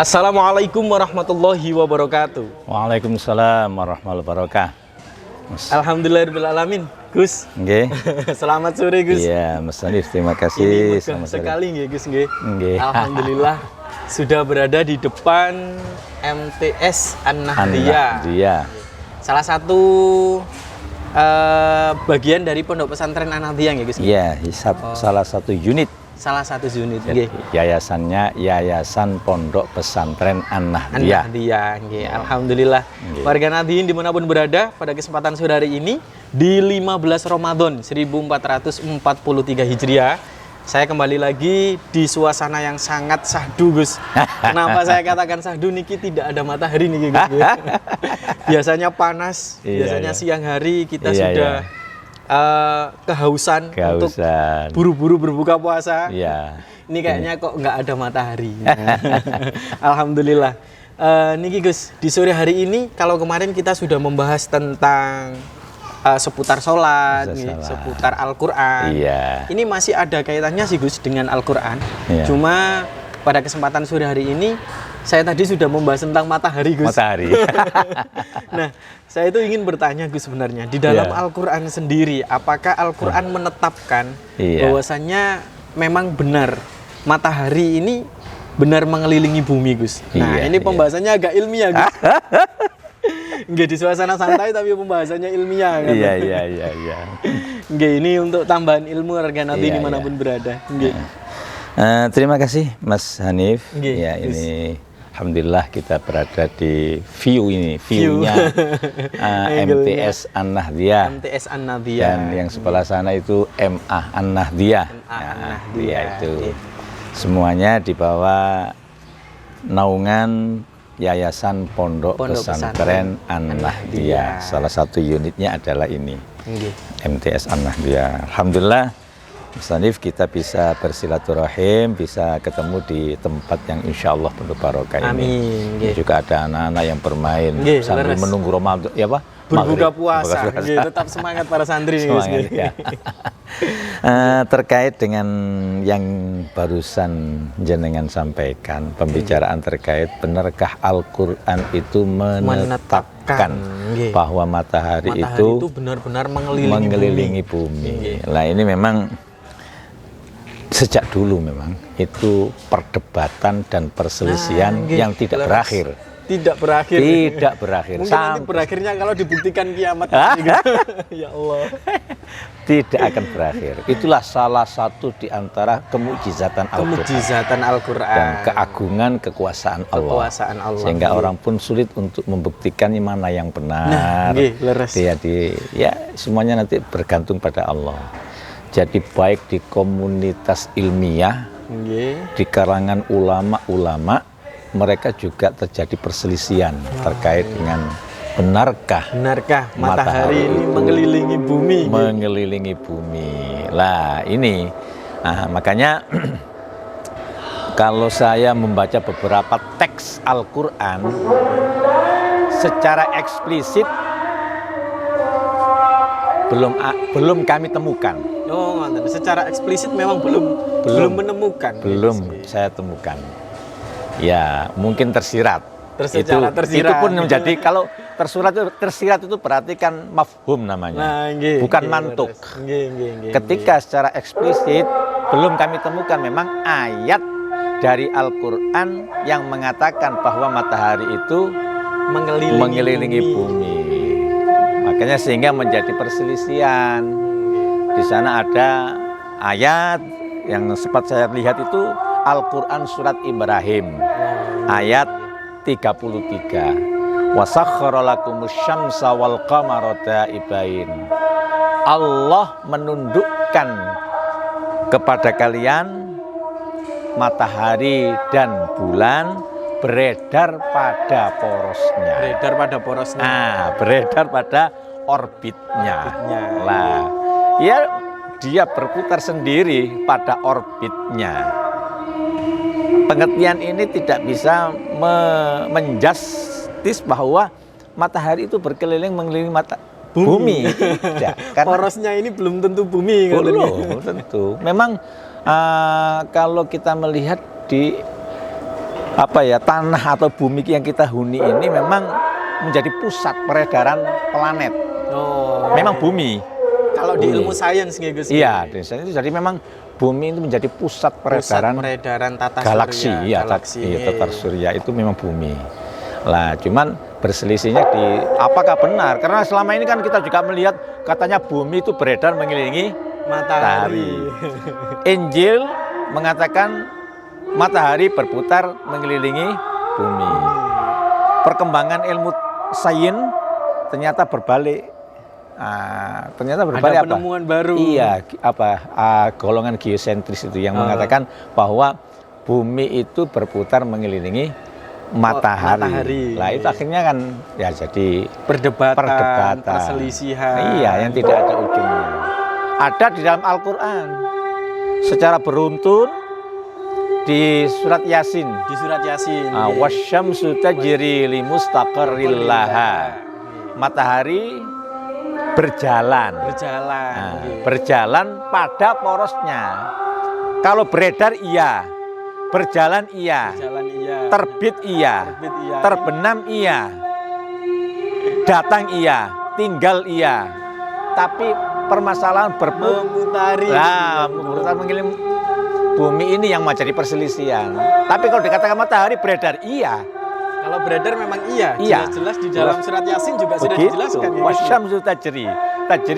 Assalamualaikum warahmatullahi wabarakatuh. Waalaikumsalam warahmatullahi wabarakatuh. Alhamdulillahirrahmanirrahim. Gus. Nggih. Selamat sore, Gus. Iya, Mas Hanif, terima kasih. Ini megah sekali nggih, Gus nggih. Nggih. Alhamdulillah sudah berada di depan MTS An-Nahdiyah. Iya. Salah satu bagian dari Pondok Pesantren An-Nahdiyah nggih, Gus. Iya, salah satu unit. Salah satu unit Jadi, nggih. yayasannya Yayasan Pondok Pesantren An-Nahdiyah. An-Nahdiyah nggih. Alhamdulillah. Nggih. Warga Nahdliyin dimanapun berada, pada kesempatan sore hari ini di 15 Ramadan 1443 Hijriah, saya kembali lagi di suasana yang sangat syahdu, Gus. Kenapa saya katakan syahdu niki tidak ada matahari niki, Gus. Biasanya panas, biasanya siang hari kita sudah kehausan untuk buru-buru berbuka puasa. Iya. Ini kayaknya kok nggak ada matahari. Alhamdulillah. Niki Gus, di sore hari ini kalau kemarin kita sudah membahas tentang seputar sholat, seputar Al-Quran. Iya. Ini masih ada kaitannya sih Gus dengan Al-Quran. Iya. Cuma pada kesempatan sore hari ini saya tadi sudah membahas tentang matahari, Gus. Matahari. Nah, saya itu ingin bertanya, Gus, sebenarnya di dalam Al-Quran sendiri, apakah Al-Quran menetapkan bahwasannya memang benar matahari ini benar mengelilingi bumi, Gus? Nah, ini pembahasannya agak ilmiah, Gus. Nggak di suasana santai tapi pembahasannya ilmiah kan? Iya. Nggak, ini untuk tambahan ilmu warga nanti dimanapun berada. Nggak. Terima kasih Mas Hanif. Nggih, ya, ini alhamdulillah kita berada di view-nya MTS An-Nahdiyah. MTS An-Nahdiyah. Dan yang sebelah sana itu MA An-Nahdiyah. An-Nahdiyah itu semuanya di bawah naungan Yayasan Pondok Pesantren An-Nahdiyah. Salah satu unitnya adalah ini, MTS An-Nahdiyah. Alhamdulillah, Mas Hanif, kita bisa bersilaturahim, bisa ketemu di tempat yang insya Allah penuh barokah ini. Amin. Juga ada anak-anak yang bermain sambil menunggu Ramadan, ya Pak? Berbuka puasa. Tetap semangat para santri. Semangat, ya. Terkait dengan yang barusan jenengan sampaikan, pembicaraan terkait benarkah Al-Quran itu menetapkan bahwa matahari itu benar-benar mengelilingi bumi. Nah, ini memang sejak dulu memang itu perdebatan dan perselisihan yang tidak berakhir. Tidak berakhir. Mungkin nanti berakhirnya kalau dibuktikan kiamat. Ya Allah. Tidak akan berakhir. Itulah salah satu di antara kemukjizatan Al-Quran. Kemukjizatan Al-Quran. Dan keagungan kekuasaan Allah. Sehingga orang pun sulit untuk membuktikan mana yang benar. Ya, semuanya nanti bergantung pada Allah. Jadi baik di komunitas ilmiah, di kalangan ulama-ulama, mereka juga terjadi perselisihan terkait dengan benarkah matahari ini mengelilingi bumi? Mengelilingi bumi. Lah ini, makanya kalau saya membaca beberapa teks Al-Quran secara eksplisit belum kami temukan. Oh, secara eksplisit memang belum menemukan. Belum saya temukan. Ya, mungkin tersirat. Tersirat. Itu pun menjadi, kalau tersirat itu berarti kan mafhum namanya. Bukan mantuk. Ketika secara eksplisit belum kami temukan memang ayat dari Al-Quran yang mengatakan bahwa matahari itu mengelilingi bumi. Makanya sehingga menjadi perselisihan. Di sana ada ayat yang sempat saya lihat itu Al-Quran surat Ibrahim ayat 33. Wa sakhkhara lakumus syamsa wal qamara da'ibain. Allah menundukkan kepada kalian matahari dan bulan beredar pada porosnya. Beredar pada orbitnya. Lah, ya dia berputar sendiri pada orbitnya. Pengertian ini tidak bisa menjustis bahwa matahari itu berkeliling mengelilingi bumi. Tidak, karena porosnya ini belum tentu bumi. Belum tentu. Memang kalau kita melihat di tanah atau bumi yang kita huni ini memang menjadi pusat peredaran planet. Memang bumi. Kalau di ilmu sains nih Gus. Iya, itu jadi memang bumi itu menjadi pusat peredaran tata galaksi. Surya. Tata surya itu memang bumi. Lah, cuman berselisihnya di apakah benar? Karena selama ini kan kita juga melihat katanya bumi itu beredar mengelilingi matahari. Injil mengatakan matahari berputar mengelilingi bumi. Perkembangan ilmu sains ternyata berbalik. Ternyata berbalik. Ada penemuan baru. Iya, golongan geosentris itu yang mengatakan bahwa bumi itu berputar mengelilingi matahari. Lah itu akhirnya kan ya jadi perdebatan, perselisihan. Iya, yang tidak ada ujungnya. Ada di dalam Al-Qur'an secara beruntun di surat Yasin. Di surat Yasin. Wasyamsu tajri limustaqarril laha. Matahari berjalan pada porosnya. Kalau beredar iya, berjalan iya, terbit iya, terbenam iya, datang iya, tinggal iya. Tapi permasalahan berputar mengelilingi bumi ini yang menjadi perselisihan. Tapi kalau dikatakan matahari beredar iya. Kalau beredar memang iya, jelas-jelas di dalam surat Yasin juga sudah dijelaskan. Wasyamsu tajri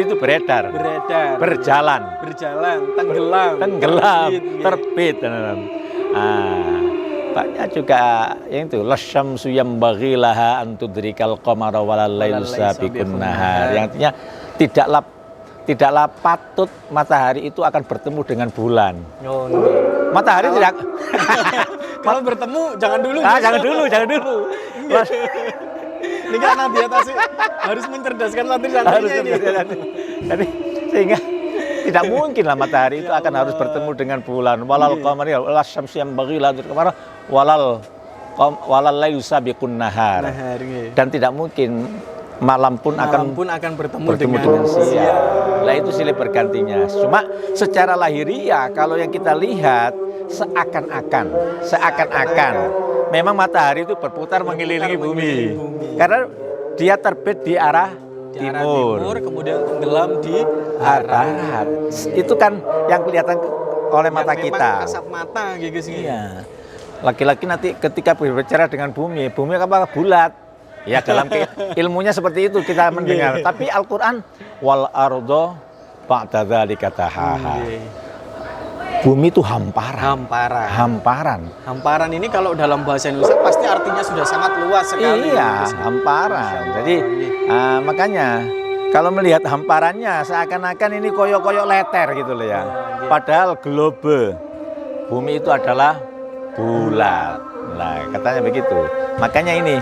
itu beredar, berjalan, tenggelam, terbit. Banyak juga yang itu lasyamsu yambaghi laha an tudrikal qamara walal lailu sabiqun nahar. Yang artinya tidaklah patut matahari itu akan bertemu dengan bulan. Matahari tidak. Kalau bertemu jangan dulu. Jangan dulu. Ini kan Nabi atas harus mencerdaskan santri-santrinya ini. Jadi sehingga tidak mungkin lah matahari itu akan harus bertemu dengan bulan. Walal qamari lasyamsu yambaghi laha qamara walal lailu sabiqun nahar. Dan tidak mungkin malam pun akan bertemu dengan siang. Lah itu silih bergantinya. Cuma secara lahiriah kalau yang kita lihat seakan-akan memang matahari itu berputar mengelilingi bumi. Karena dia terbit di arah timur, kemudian tenggelam di arah barat. Itu kan yang kelihatan oleh mata kita. Kasat mata gitu sih. Iya. Laki-laki nanti ketika berbicara dengan bumi apakah bulat? Ya dalam ilmunya seperti itu kita mendengar. Tapi Al-Qur'an wal ardo ba'da dzalika tahaha. Bumi itu hamparan. Hamparan ini kalau dalam bahasa Indonesia pasti artinya sudah sangat luas sekali. Iya, hamparan. Jadi makanya kalau melihat hamparannya seakan-akan ini koyok-koyok leter gitu loh ya. Padahal globe bumi itu adalah bulat. Nah, katanya begitu. Makanya ini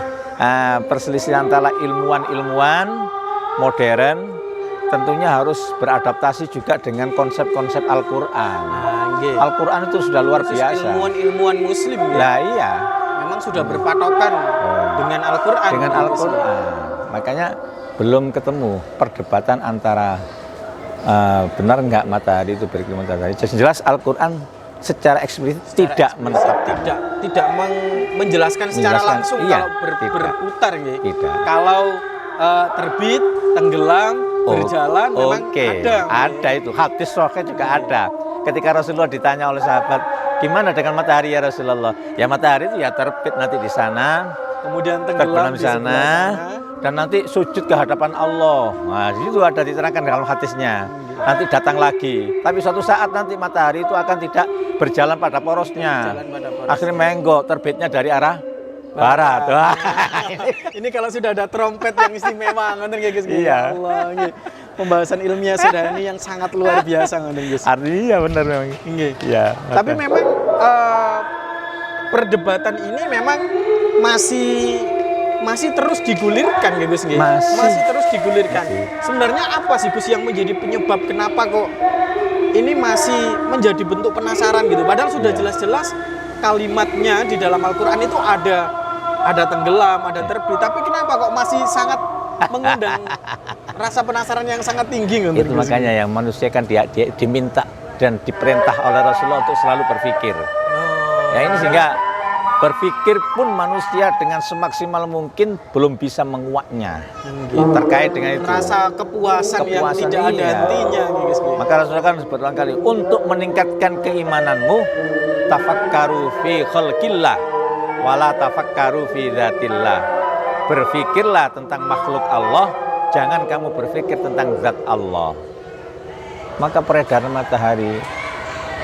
perselisihan antara ilmuwan modern tentunya harus beradaptasi juga dengan konsep-konsep Al-Qur'an. Al-Qur'an itu sudah luar biasa. Ilmuwan muslim ya. Lah iya. Memang sudah berpatokan dengan Al-Qur'an. Makanya belum ketemu perdebatan antara benar enggak matahari itu bergerak matahari. Jelas Al-Qur'an secara eksplisit tidak menetapkan, tidak menjelaskan secara langsung iya, kalau berputar gitu. Tidak. Kalau terbit, tenggelam, berjalan memang ada itu. Hadis sahih juga ada. Ketika Rasulullah ditanya oleh sahabat, "Gimana dengan matahari ya Rasulullah?" Ya matahari itu ya terbit nanti di sana, kemudian tenggelam di sana, dan nanti sujud ke hadapan Allah. Nah, itu ada diterangkan dalam hadisnya. Nanti datang lagi. Tapi suatu saat nanti matahari itu akan tidak berjalan pada porosnya. Akhirnya menggok, terbitnya dari arah barat. Ini kalau sudah ada trompet yang istimewa, ngonten nggih Gus. Iya. Allah, nggih. Pembahasan ilmiah sudah ini yang sangat luar biasa ngonten Gus. Artinya benar memang. Nggih. Iya. Tapi memang perdebatan ini memang masih terus digulirkan ya Gus. Masih terus digulirkan. Sebenarnya apa sih Gus yang menjadi penyebab kenapa kok ini masih menjadi bentuk penasaran gitu? Padahal sudah jelas-jelas kalimatnya di dalam Al-Qur'an itu ada tenggelam, ada terbit. Tapi kenapa kok masih sangat mengundang rasa penasaran yang sangat tinggi gitu? Itu makanya yang manusia kan dia diminta dan diperintah oleh Rasulullah untuk selalu berpikir. Ya ini sehingga Berpikir pun manusia dengan semaksimal mungkin belum bisa menguaknya. Terkait dengan itu. Rasa kepuasan yang tidak ada hentinya. Maka Rasulullah kan berulang kali, untuk meningkatkan keimananmu, tafakkaru fi khalqillah wala tafakkaru fi dzatillah. Berpikirlah tentang makhluk Allah, jangan kamu berpikir tentang zat Allah. Maka peredaran matahari,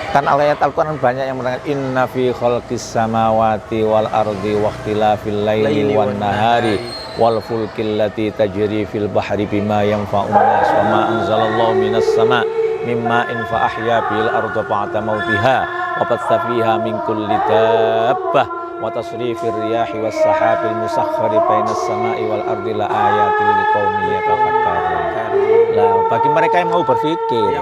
kan ayat Al-Quran banyak yang mengatakan inna fi khalqis samawati wal ardi waqtilafil laili wan nahari wal fulkil lati tajri fil bahri bima yanfa'un nas wa ma anzalallahu minas sama mimma in fa ahya bil ardi ba'da mautiha wa batha fiha min kulli dabbah wa tasrifir riyahi was sahabil musakhkhari bainas samai wal ardi la ayatin liqaumin yatafakkarun. Lah, bagi mereka yang mau berpikir,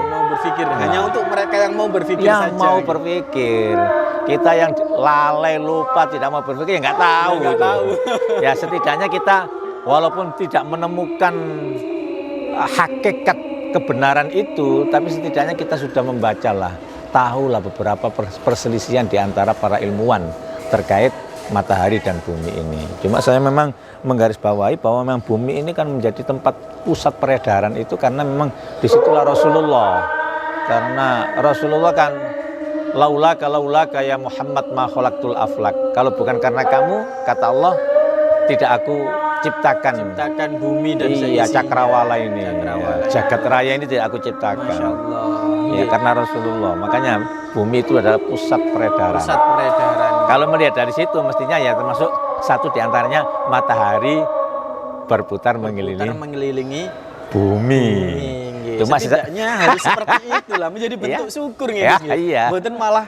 hanya untuk mereka yang mau berpikir yang saja. mau berpikir. Kita yang lalai, lupa, tidak mau berpikir, ya nggak tahu. Nggak tahu. Ya setidaknya kita walaupun tidak menemukan hakikat kebenaran itu, tapi setidaknya kita sudah membacalah, tahulah beberapa perselisihan di antara para ilmuwan terkait matahari dan bumi ini. Cuma saya memang menggarisbawahi bahwa memang bumi ini kan menjadi tempat pusat peredaran itu karena memang disitulah Rasulullah. Karena Rasulullah kan laulaka ya Muhammad ma khalaqtul aflak. Kalau bukan karena kamu, kata Allah, tidak aku ciptakan bumi dan cakrawala ini. Jagat raya ini tidak aku ciptakan. Masya Allah. Ya, karena Rasulullah. Makanya bumi itu adalah pusat peredaran. Kalau melihat dari situ mestinya ya termasuk satu diantaranya matahari berputar mengelilingi bumi. Cuma setidaknya harus seperti itulah, menjadi bentuk syukur ya, iya. Bukan malah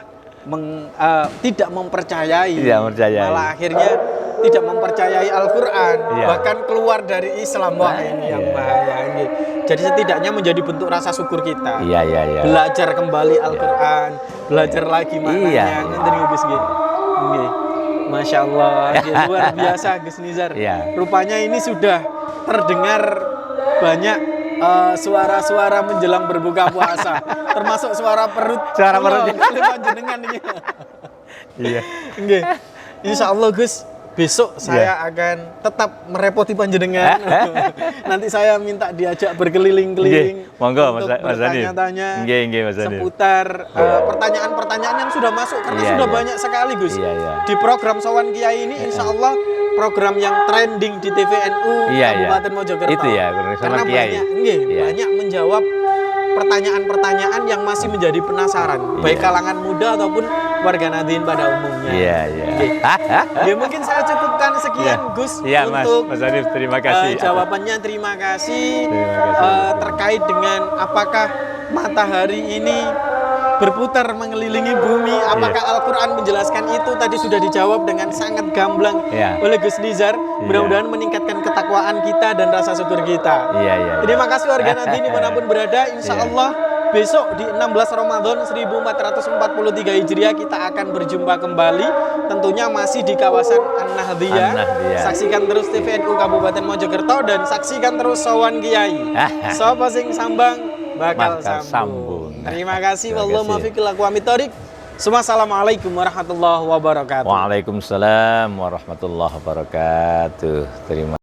tidak mempercayai. Malah akhirnya tidak mempercayai Al-Quran, bahkan keluar dari Islam. Wah, ini yang bahaya ini. Jadi setidaknya menjadi bentuk rasa syukur kita. Belajar kembali Al-Quran, belajar lagi maknanya. Masya Allah, luar biasa Gus Nizar. Rupanya ini sudah terdengar banyak suara-suara menjelang berbuka puasa, termasuk suara perut. Panjenengan ini. Insya Allah Gus, besok saya akan tetap merepoti panjenengan. Nanti saya minta diajak berkeliling-keliling. Monggo, untuk bertanya-tanya seputar pertanyaan-pertanyaan yang sudah masuk karena sudah banyak sekali Gus. Di program Sowan Kiai ini insya Allah program yang trending di TVNU Kabupaten Mojokerto. Itu ya, karena banyak menjawab pertanyaan-pertanyaan yang masih menjadi penasaran, baik kalangan muda ataupun warga Nahdien pada umumnya. Mungkin saya cukupkan sekian Gus untuk Mas Hanif, terima kasih. Jawabannya terima kasih. Terkait dengan apakah matahari ini berputar mengelilingi bumi, apakah Al-Quran menjelaskan itu, tadi sudah dijawab dengan sangat gamblang oleh Gus Nizar. Mudah-mudahan meningkatkan ketakwaan kita dan rasa syukur kita. Terima kasih warga Nahdien dimanapun berada. Insya Allah besok di 16 Ramadan 1443 Hijriah kita akan berjumpa kembali, tentunya masih di kawasan An-Nahdiyah. Saksikan terus TVNU Kabupaten Mojokerto dan saksikan terus Sowan Kiai. Sapa sing sambang bakal sambung. Terima kasih. Wallahu muwaffiq ila aqwamit thoriq. Assalamualaikum warahmatullahi wabarakatuh. Waalaikumsalam warahmatullahi wabarakatuh. Terima